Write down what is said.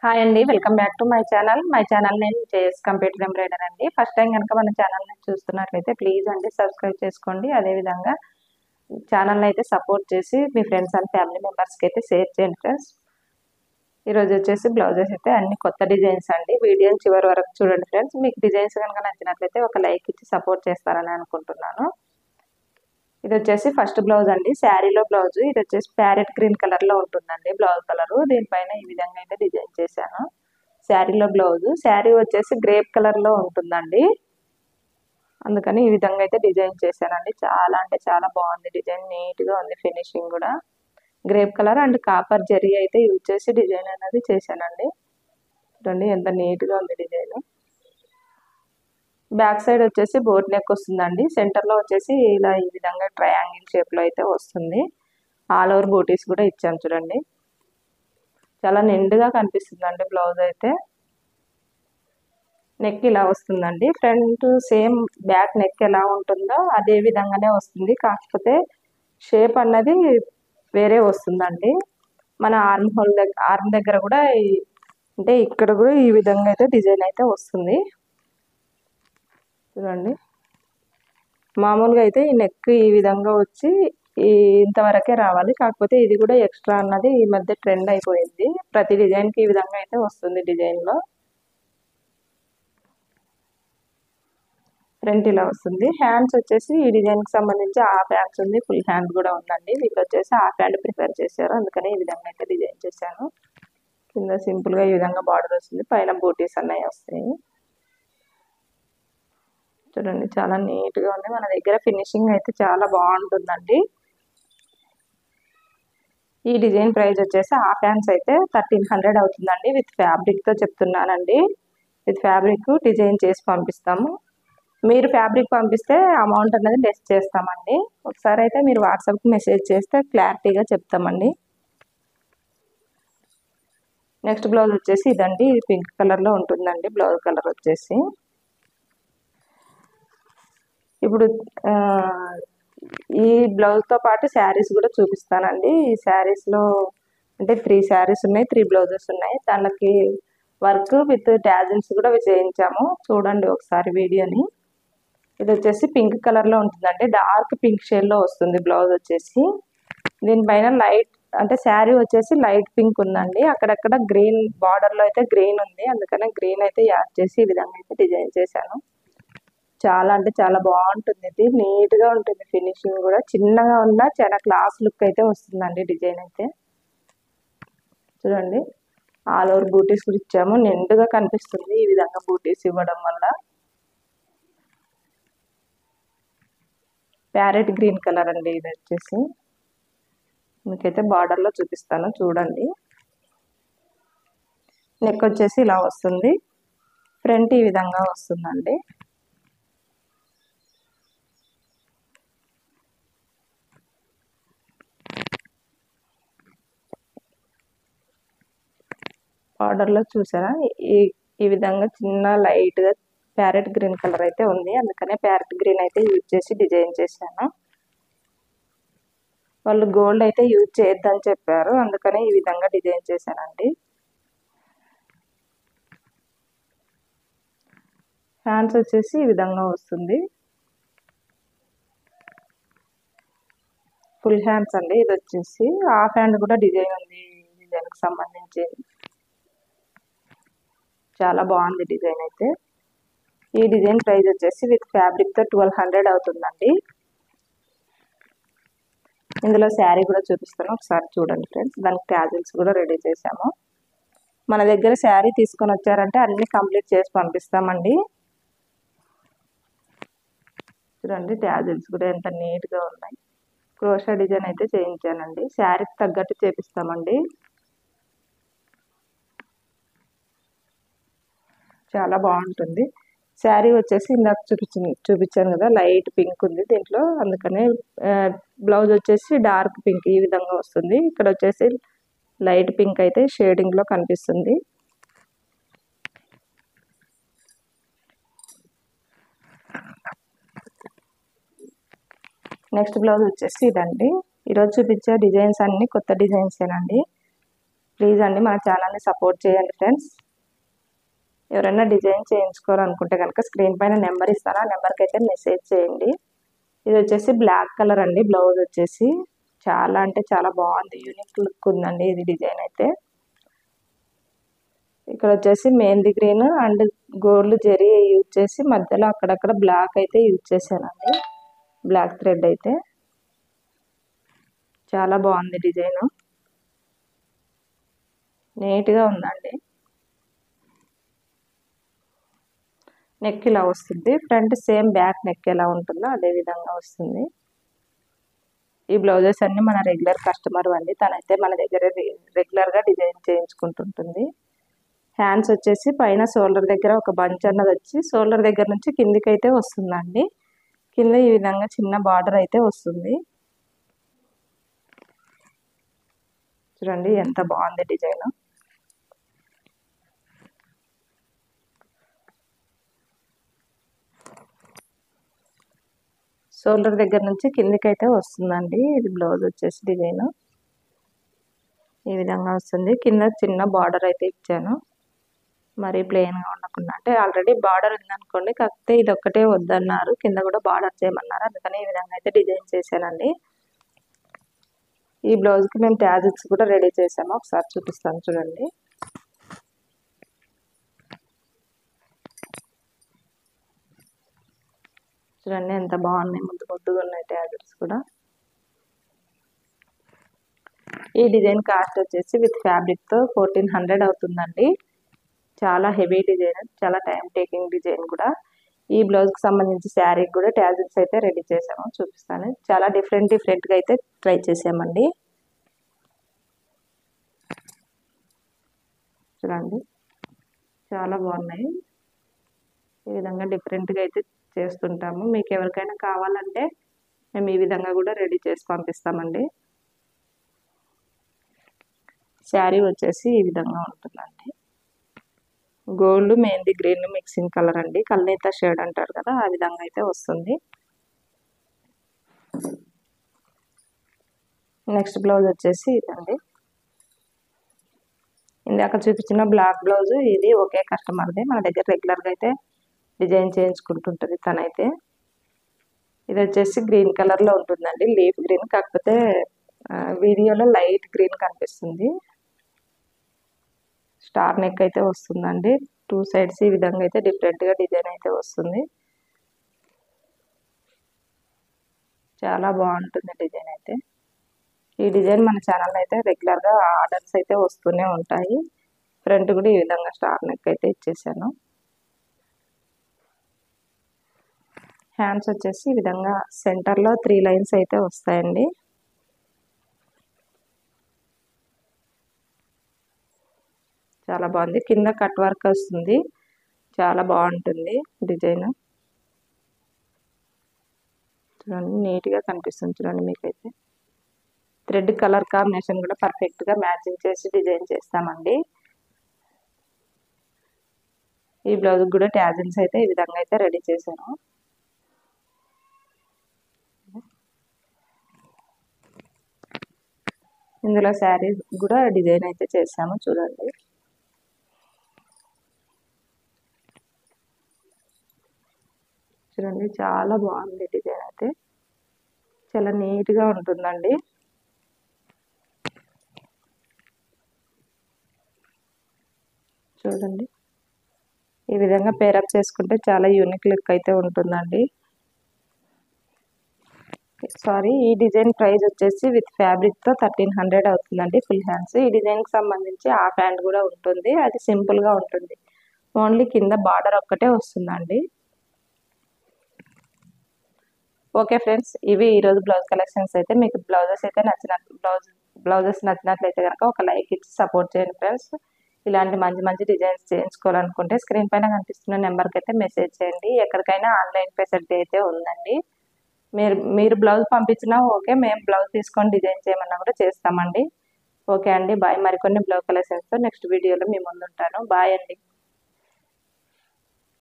Hi అండి, welcome back to my channel. నేను JS computer embroider అండి. ఫస్ట్ టైం కనుక మన ఛానల్ని చూస్తున్నట్లయితే ప్లీజ్ అండి సబ్స్క్రైబ్ చేసుకోండి. అదేవిధంగా ఛానల్ని అయితే సపోర్ట్ చేసి మీ ఫ్రెండ్స్ అండ్ ఫ్యామిలీ మెంబర్స్కి అయితే షేర్ చేయండి ఫ్రెండ్స్. ఈరోజు వచ్చేసి బ్లౌజెస్ అయితే అన్ని కొత్త డిజైన్స్ అండి. వీడియోని చివరి వరకు చూడండి ఫ్రెండ్స్. మీకు డిజైన్స్ కనుక నచ్చినట్లయితే ఒక లైక్ ఇచ్చి సపోర్ట్ చేస్తారని అనుకుంటున్నాను. ఇది వచ్చేసి ఫస్ట్ బ్లౌజ్ అండి, శారీలో బ్లౌజ్. ఇది వచ్చేసి ప్యారెట్ గ్రీన్ కలర్లో ఉంటుందండి బ్లౌజ్ కలరు. దీనిపైన ఈ విధంగా అయితే డిజైన్ చేశాను. శారీలో బ్లౌజ్, శారీ వచ్చేసి గ్రేప్ కలర్లో ఉంటుందండి, అందుకని ఈ విధంగా అయితే డిజైన్ చేశానండి. చాలా అంటే చాలా బాగుంది డిజైన్, నీట్గా ఉంది. ఫినిషింగ్ కూడా grape colour and copper zari అయితే యూజ్ చేసి డిజైన్ అనేది చేశానండి. చూడండి ఎంత నీట్గా ఉంది డిజైన్. బ్యాక్ సైడ్ వచ్చేసి బోట్ నెక్ వస్తుందండి. సెంటర్లో వచ్చేసి ఇలా ఈ విధంగా ట్రయాంగిల్ షేప్లో అయితే వస్తుంది. ఆల్ ఓవర్ బూటీస్ కూడా ఇచ్చాం చూడండి. చాలా నిండుగా కనిపిస్తుందండి బ్లౌజ్ అయితే. నెక్ ఇలా వస్తుందండి. ఫ్రంట్ సేమ్ బ్యాక్ నెక్ ఎలా ఉంటుందో అదే విధంగానే వస్తుంది, కాకపోతే షేప్ అన్నది వేరే వస్తుందండి. మన ఆర్మ్ దగ్గర కూడా అంటే ఇక్కడ కూడా ఈ విధంగా అయితే డిజైన్ అయితే వస్తుంది చూడండి. మామూలుగా అయితే ఈ నెక్ ఈ విధంగా వచ్చి ఇంతవరకే రావాలి, కాకపోతే ఇది కూడా ఎక్స్ట్రా అన్నది ఈ మధ్య ట్రెండ్ అయిపోయింది. ప్రతి డిజైన్కి ఈ విధంగా అయితే వస్తుంది డిజైన్లో. ఫ్రంట్ ఇలా వస్తుంది. హ్యాండ్స్ వచ్చేసి ఈ డిజైన్కి సంబంధించి హాఫ్ హ్యాండ్స్ ఉంది, ఫుల్ హ్యాండ్ కూడా ఉందండి. వీళ్ళు వచ్చేసి హాఫ్ హ్యాండ్ ప్రిఫర్ చేశారు, అందుకని ఈ విధంగా అయితే డిజైన్ చేశాను. కింద సింపుల్గా ఈ విధంగా బార్డర్ వస్తుంది, పైన బూటీస్ అన్నవి వస్తాయి చూడండి. చాలా నీట్గా ఉంది. మన దగ్గర ఫినిషింగ్ అయితే చాలా బాగుంటుందండి. ఈ డిజైన్ ప్రైస్ వచ్చేసి హాఫ్ హ్యాండ్స్ అయితే 1300 అవుతుందండి. విత్ ఫ్యాబ్రిక్తో చెప్తున్నానండి. విత్ ఫ్యాబ్రిక్ డిజైన్ చేసి పంపిస్తాము. మీరు ఫ్యాబ్రిక్ పంపిస్తే అమౌంట్ అనేది లెస్ చేస్తామండి. ఒకసారి అయితే మీరు వాట్సాప్కి మెసేజ్ చేస్తే క్లారిటీగా చెప్తామండి. నెక్స్ట్ బ్లౌజ్ వచ్చేసి ఇదండి, ఇది పింక్ కలర్లో ఉంటుందండి బ్లౌజ్ కలర్ వచ్చేసి. ఇప్పుడు ఈ బ్లౌజ్తో పాటు శారీస్ కూడా చూపిస్తానండి. ఈ శారీస్లో అంటే 3 శారీస్ ఉన్నాయి, 3 బ్లౌజెస్ ఉన్నాయి. దానికి వర్క్ విత్ ట్యాజిల్స్ కూడా చేయించాము, చూడండి ఒకసారి వీడియోని. ఇది వచ్చేసి పింక్ కలర్లో ఉంటుందండి, డార్క్ పింక్ షేడ్లో వస్తుంది బ్లౌజ్ వచ్చేసి. దీనిపైన లైట్ అంటే శారీ వచ్చేసి లైట్ పింక్ ఉందండి, అక్కడక్కడ గ్రీన్ బార్డర్లో అయితే గ్రీన్ ఉంది, అందుకనే గ్రీన్ అయితే యాడ్ చేసి ఈ విధంగా అయితే డిజైన్ చేశాను. చాలా అంటే చాలా బాగుంటుంది. ఇది నీట్గా ఉంటుంది. ఫినిషింగ్ కూడా చిన్నగా ఉన్నా చాలా క్లాస్ లుక్ అయితే వస్తుందండి డిజైన్ అయితే. చూడండి, ఆల్ ఓవర్ బూటీస్ కూడా ఇచ్చాము, నిండుగా కనిపిస్తుంది ఈ విధంగా బూటీస్ ఇవ్వడం వల్ల. ప్యారెట్ గ్రీన్ కలర్ అండి ఇది వచ్చేసి. మీకైతే బార్డర్లో చూపిస్తాను చూడండి. నెక్ వచ్చేసి ఇలా వస్తుంది, ఫ్రంట్ ఈ విధంగా వస్తుందండి. బార్డర్లో చూసారా ఈ విధంగా చిన్న లైట్గా ప్యారెట్ గ్రీన్ కలర్ అయితే ఉంది, అందుకనే ప్యారెట్ గ్రీన్ అయితే యూజ్ చేసి డిజైన్ చేశాను. వాళ్ళు గోల్డ్ అయితే యూజ్ చేయొద్దని చెప్పారు, అందుకనే ఈ విధంగా డిజైన్ చేశానండి. హ్యాండ్స్ వచ్చేసి ఈ విధంగా వస్తుంది, ఫుల్ హ్యాండ్స్ అండి. ఇది వచ్చేసి హాఫ్ హ్యాండ్ కూడా డిజైన్ ఉంది, డిజైన్కి సంబంధించి చాలా బాగుంది డిజైన్ అయితే. ఈ డిజైన్ ప్రైస్ వచ్చేసి విత్ ఫ్యాబ్రిక్తో 1200 అవుతుందండి. ఇందులో శారీ కూడా చూపిస్తాను, ఒకసారి చూడండి ఫ్రెండ్స్. దానికి ట్యాజిల్స్ కూడా రెడీ చేసాము. మన దగ్గర శారీ తీసుకొని వచ్చారంటే అన్ని కంప్లీట్ చేసి పంపిస్తామండి. చూడండి, ట్యాజిల్స్ కూడా ఎంత నీట్గా ఉన్నాయి. క్రోషా డిజైన్ అయితే చేయించానండి, శారీకి తగ్గట్టు చేపిస్తామండి. చాలా బాగుంటుంది. శారీ వచ్చేసి ఇందాక చూపించాను కదా, లైట్ పింక్ ఉంది దీంట్లో, అందుకనే బ్లౌజ్ వచ్చేసి డార్క్ పింక్ ఈ విధంగా వస్తుంది. ఇక్కడ వచ్చేసి లైట్ పింక్ అయితే షేడింగ్లో కనిపిస్తుంది. నెక్స్ట్ బ్లౌజ్ వచ్చేసి ఇదండి. ఈరోజు చూపించే డిజైన్స్ అన్ని కొత్త డిజైన్సేనండి. ప్లీజ్ అండి మన ఛానల్ని సపోర్ట్ చేయండి ఫ్రెండ్స్. ఎవరైనా డిజైన్ చేయించుకోవాలనుకుంటే కనుక స్క్రీన్ పైన నెంబర్ ఇస్తాను, ఆ నెంబర్కి అయితే మెసేజ్ చేయండి. ఇది వచ్చేసి బ్లాక్ కలర్ అండి. బ్లౌజ్ వచ్చేసి చాలా అంటే చాలా బాగుంది, యూనిక్ లుక్ ఉందండి ఇది డిజైన్ అయితే. ఇక్కడ వచ్చేసి mehndi green and gold zari use చేసి మధ్యలో అక్కడక్కడ బ్లాక్ అయితే యూజ్ చేశానండి, బ్లాక్ థ్రెడ్ అయితే. చాలా బాగుంది డిజైన్, నీట్గా ఉందండి. నెక్ ఇలా వస్తుంది, ఫ్రంట్ సేమ్ బ్యాక్ నెక్ ఎలా ఉంటుందో అదే విధంగా వస్తుంది. ఈ బ్లౌజెస్ అన్ని మన రెగ్యులర్ కస్టమర్ అండి, తనైతే మన దగ్గర రెగ్యులర్గా డిజైన్ చేయించుకుంటుంటుంది. హ్యాండ్స్ వచ్చేసి పైన షోల్డర్ దగ్గర ఒక బంచ్ అన్నది వచ్చి షోల్డర్ దగ్గర నుంచి కిందికి అయితే వస్తుందండి. కింద ఈ విధంగా చిన్న బార్డర్ అయితే వస్తుంది. చూడండి ఎంత బాగుంది డిజైన్. షోల్డర్ దగ్గర నుంచి కిందికి అయితే వస్తుందండి. ఇది బ్లౌజ్ వచ్చేసి డిజైన్ ఈ విధంగా వస్తుంది. కింద చిన్న బార్డర్ అయితే ఇచ్చాను, మరి ప్లెయిన్గా ఉండకుండా. అంటే ఆల్రెడీ బార్డర్ ఉందనుకోండి, కాకపోతే ఇది ఒక్కటే వద్దన్నారు, కింద కూడా బార్డర్ చేయమన్నారు, అందుకని ఈ విధంగా అయితే డిజైన్ చేశానండి. ఈ బ్లౌజ్కి మేము ట్యాజిల్స్ కూడా రెడీ చేసాము, ఒకసారి చూపిస్తాను చూడండి. చూడండి ఎంత బాగున్నాయి, ముద్దు ముద్దుగా ఉన్నాయి ట్యాజిల్స్ కూడా. ఈ డిజైన్ కాస్ట్ వచ్చేసి విత్ ఫ్యాబ్రిక్తో 1400 అవుతుందండి. చాలా హెవీ డిజైన్, చాలా టైం టేకింగ్ డిజైన్ కూడా. ఈ బ్లౌజ్కి సంబంధించి శారీకి కూడా ట్యాజిల్స్ అయితే రెడీ చేసాము, చూపిస్తాను. చాలా డిఫరెంట్గా అయితే ట్రై చేసామండి. చూడండి చాలా బాగున్నాయి. ఈ విధంగా డిఫరెంట్గా అయితే చేస్తుంటాము. మీకు ఎవరికైనా కావాలంటే మేము ఈ విధంగా కూడా రెడీ చేసి పంపిస్తామండి. శారీ వచ్చేసి ఈ విధంగా ఉంటుందండి. Gold mehndi green mixing colour అండి, కల్నేత షేడ్ అంటారు కదా, ఆ విధంగా అయితే వస్తుంది. నెక్స్ట్ బ్లౌజ్ వచ్చేసి ఇదండి. ఇందాక చూపించిన బ్లాక్ బ్లౌజ్ ఇది ఒకే కస్టమర్దే, మన దగ్గర రెగ్యులర్గా అయితే డిజైన్ చేయించుకుంటుంటుంది తనైతే. ఇది వచ్చేసి గ్రీన్ కలర్లో ఉంటుందండి, లీఫ్ గ్రీన్, కాకపోతే వీడియోలో లైట్ గ్రీన్ కనిపిస్తుంది. స్టార్ నెక్ అయితే వస్తుందండి, 2 సైడ్స్ ఈ విధంగా అయితే డిఫరెంట్గా డిజైన్ అయితే వస్తుంది. చాలా బాగుంటుంది డిజైన్ అయితే. ఈ డిజైన్ మన ఛానల్లో అయితే రెగ్యులర్గా ఆర్డర్స్ అయితే వస్తూనే ఉంటాయి. ఫ్రంట్ కూడా ఈ విధంగా స్టార్ నెక్ అయితే ఇచ్చేసాను. హ్యాండ్స్ వచ్చేసి ఈ విధంగా సెంటర్లో 3 లైన్స్ అయితే వస్తాయండి. చాలా బాగుంది, కింద కట్ వర్క్ వస్తుంది, చాలా బాగుంటుంది డిజైన్. చూడండి నీట్గా కనిపిస్తుంది, చూడండి మీకైతే. థ్రెడ్ కలర్ కాంబినేషన్ కూడా పర్ఫెక్ట్గా మ్యాచింగ్ చేసి డిజైన్ చేస్తామండి. ఈ బ్లౌజ్ కూడా ట్యాజిల్స్ అయితే ఈ విధంగా అయితే రెడీ చేశాను. ఇందులో శారీ కూడా డిజైన్ అయితే చేసాము, చూడండి. చూడండి చాలా బాగుంది డిజైన్ అయితే, చాలా నీట్గా ఉంటుందండి. చూడండి ఈ విధంగా పేరప్ చేసుకుంటే చాలా యూనిక్ లుక్ అయితే ఉంటుందండి. సారీ, ఈ డిజైన్ ప్రైస్ వచ్చేసి విత్ ఫ్యాబ్రిక్తో 1300 అవుతుందండి, ఫుల్ హ్యాండ్స్. ఈ డిజైన్కి సంబంధించి హాఫ్ హ్యాండ్ కూడా ఉంటుంది, అది సింపుల్గా ఉంటుంది, ఓన్లీ కింద బార్డర్ ఒక్కటే వస్తుందండి. ఓకే ఫ్రెండ్స్, ఇవి ఈరోజు బ్లౌజ్ కలెక్షన్స్ అయితే. మీకు బ్లౌజెస్ నచ్చినట్లయితే కనుక ఒక లైక్ ఇచ్చి సపోర్ట్ చేయండి ఫ్రెండ్స్. ఇలాంటి మంచి మంచి డిజైన్స్ చేయించుకోవాలనుకుంటే స్క్రీన్ పైన కనిపిస్తున్న నెంబర్కి అయితే మెసేజ్ చేయండి. ఎక్కడికైనా ఆన్లైన్ ఫెసిలిటీ అయితే ఉందండి. మీరు బ్లౌజ్ పంపించినా ఓకే, మేము బ్లౌజ్ తీసుకొని డిజైన్ చేయమన్నా కూడా చేస్తామండి. ఓకే అండి, బాయ్. మరికొన్ని బ్లౌజ్ కలెక్షన్స్తో నెక్స్ట్ వీడియోలో మీ ముందు ఉంటాను. బాయ్ అండి.